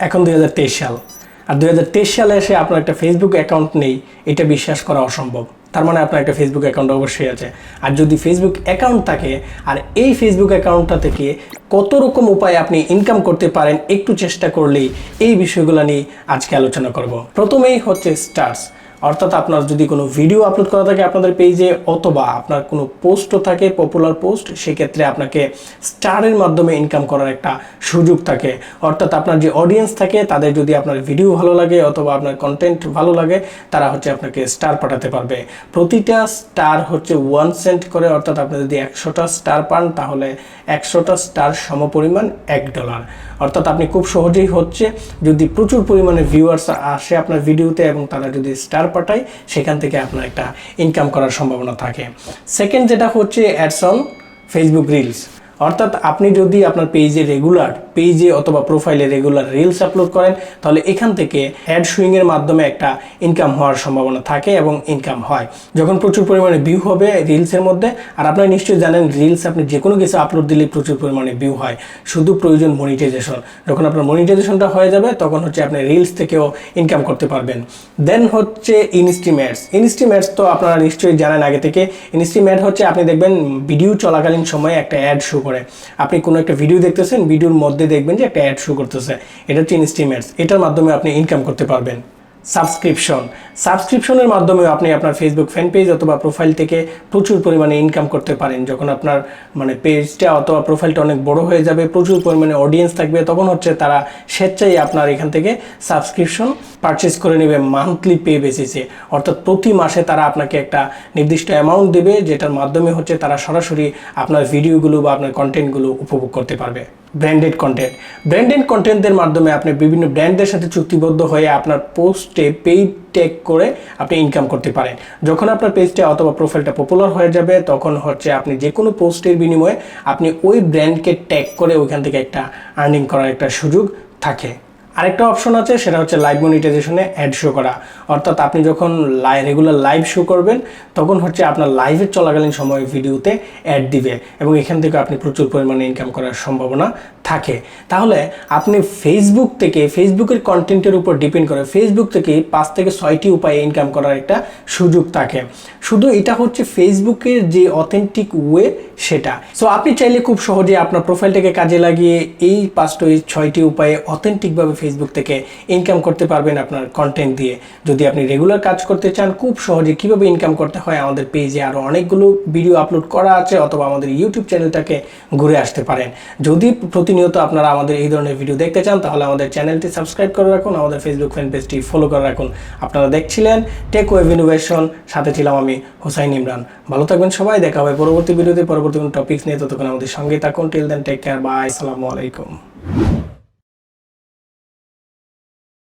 এখন 2023 সাল আর 2023 সালে এসে আপনার একটা ফেসবুক অ্যাকাউন্ট নেই, এটা বিশ্বাস করা অসম্ভব। তার মানে আপনার একটা ফেসবুক অ্যাকাউন্ট অবশ্যই আছে। আর যদি ফেসবুক অ্যাকাউন্ট থাকে আর এই ফেসবুক অ্যাকাউন্টটা থেকে কত রকম উপায়ে আপনি ইনকাম করতে পারেন একটু চেষ্টা করলেই এই বিষয়গুলো নিয়ে আজকে আলোচনা করব। প্রথমেই হচ্ছে স্টার্স, অর্থাৎ আপনার যদি কোনো ভিডিও আপলোড করা থাকে আপনাদের পেজে অথবা আপনার কোনো পোস্টও থাকে, পপুলার পোস্ট, সেক্ষেত্রে আপনাকে স্টারের মাধ্যমে ইনকাম করার একটা সুযোগ থাকে। অর্থাৎ আপনার যে অডিয়েন্স থাকে তাদের যদি আপনার ভিডিও ভালো লাগে অথবা আপনার কন্টেন্ট ভালো লাগে, তারা হচ্ছে আপনাকে স্টার পাঠাতে পারবে। প্রতিটা স্টার হচ্ছে 1 সেন্ট করে, অর্থাৎ আপনি যদি 100টা স্টার পান তাহলে 100টা স্টার সমপরিমাণ $1। অর্থাৎ আপনি খুব সহজেই হচ্ছে যদি প্রচুর পরিমাণে ভিউয়ার্স আসে আপনার ভিডিওতে এবং তারা যদি স্টার পাঠায়, সেখান থেকে আপনার একটা ইনকাম করার সম্ভাবনা থাকে। সেকেন্ড যেটা হচ্ছে অ্যাডস অন ফেসবুক রিলস, অর্থাৎ আপনি যদি আপনার পেজে অথবা প্রোফাইলে রেগুলার রিলস আপলোড করেন তাহলে এখান থেকে অ্যাড শুইংয়ের মাধ্যমে একটা ইনকাম হওয়ার সম্ভাবনা থাকে এবং ইনকাম হয় যখন প্রচুর পরিমাণে ভিউ হবে রিলসের মধ্যে। আর আপনারা নিশ্চয়ই জানেন রিলস আপনি যে কোনো কিছু আপলোড দিলে প্রচুর পরিমাণে ভিউ হয়, শুধু প্রয়োজন মনিটাইজেশন। যখন আপনার মনিটাইজেশনটা হয়ে যাবে তখন হচ্ছে আপনি রিলস থেকেও ইনকাম করতে পারবেন। দেন হচ্ছে ইনস্ট্রিম অ্যাডস তো আপনারা নিশ্চয়ই জানেন আগে থেকে। ইনস্ট্রিম অ্যাড হচ্ছে আপনি দেখবেন ভিডিও চলাকালীন সময়ে একটা অ্যাড শো করে। আপনি কোনো একটা ভিডিও দেখতেছেন, ভিডিওর মধ্যে দেখবেন যে একটা অ্যাড শো করতেছে, এটা হচ্ছে ইনস্ট্রিম অ্যাডস। এটার মাধ্যমে আপনি ইনকাম করতে পারবেন। সাবস্ক্রিপশনের মাধ্যমেও আপনি আপনার ফেসবুক ফ্যান পেজ অথবা প্রোফাইল থেকে প্রচুর পরিমাণে ইনকাম করতে পারেন। যখন আপনার পেজটা অথবা প্রোফাইলটা অনেক বড় হয়ে যাবে, প্রচুর পরিমাণে অডিয়েন্স থাকবে, তখন হচ্ছে তারা স্বেচ্ছায় আপনার এখান থেকে সাবস্ক্রিপশন পারচেস করে নেবে মান্থলি পে বেসিসে। অর্থাৎ প্রতি মাসে তারা আপনাকে একটা নির্দিষ্ট অ্যামাউন্ট দেবে, যেটার মাধ্যমে হচ্ছে তারা সরাসরি আপনার ভিডিওগুলো বা আপনার কন্টেন্টগুলো উপভোগ করতে পারবে। ব্র্যান্ডেড কন্টেন্টদের মাধ্যমে আপনি বিভিন্ন ব্র্যান্ডদের সাথে চুক্তিবদ্ধ হয়ে আপনার পোস্টে পেইড ট্যাগ করে আপনি ইনকাম করতে পারেন। যখন আপনার পেজটা অথবা প্রোফাইলটা পপুলার হয়ে যাবে তখন হচ্ছে আপনি যে কোনো পোস্টের বিনিময়ে আপনি ওই ব্র্যান্ডকে ট্যাগ করে ওইখান থেকে একটা আর্নিং করার একটা সুযোগ থাকে। আরেকটা অপশন আছে, সেটা হচ্ছে লাইভ মনিটাইজেশনে অ্যাড শো করা। অর্থাৎ আপনি যখন রেগুলার লাইভ শো করবেন তখন হচ্ছে আপনার লাইভের চলাকালীন সময় ভিডিওতে অ্যাড দিবে এবং এখান থেকে আপনি প্রচুর পরিমাণে ইনকাম করার সম্ভাবনা থাকে। তাহলে আপনি ফেসবুকের কন্টেন্টের উপর ডিপেন্ড করে ফেসবুক থেকে 5 থেকে 6টি উপায়ে ইনকাম করার একটা সুযোগ থাকে। শুধু এটা হচ্ছে ফেসবুকের যে অথেন্টিক ওয়ে সেটা। সো আপনি চাইলে খুব সহজে আপনার প্রোফাইলটাকে কাজে লাগিয়ে এই 5-6টি উপায়ে অথেন্টিকভাবে ফেসবুক থেকে ইনকাম করতে পারবেন আপনার কন্টেন্ট দিয়ে। যদি আপনি রেগুলার কাজ করতে চান খুব সহজে কিভাবে ইনকাম করতে হয়, আমাদের পেজে আরও অনেকগুলো ভিডিও আপলোড করা আছে, অথবা আমাদের ইউটিউব চ্যানেলটাকে ঘুরে আসতে পারেন। যদি প্রতিনিয়ত আপনারা আমাদের এই ধরনের ভিডিও দেখতে চান তাহলে আমাদের চ্যানেলটি সাবস্ক্রাইব করে রাখুন, আমাদের ফেসবুক ফ্যান পেজটি ফলো করে রাখুন। আপনারা দেখছিলেন টেকওয়েভ ইনোভেশন, সাথে ছিলাম আমি হোসাইন ইমরান। ভালো থাকবেন সবাই, দেখা হবে পরবর্তী ভিডিওতে পরবর্তী কোনো টপিকস নিয়ে। ততক্ষণ আমাদের সঙ্গে থাকুন। Till then take care, bye, আসসালামু আলাইকুম।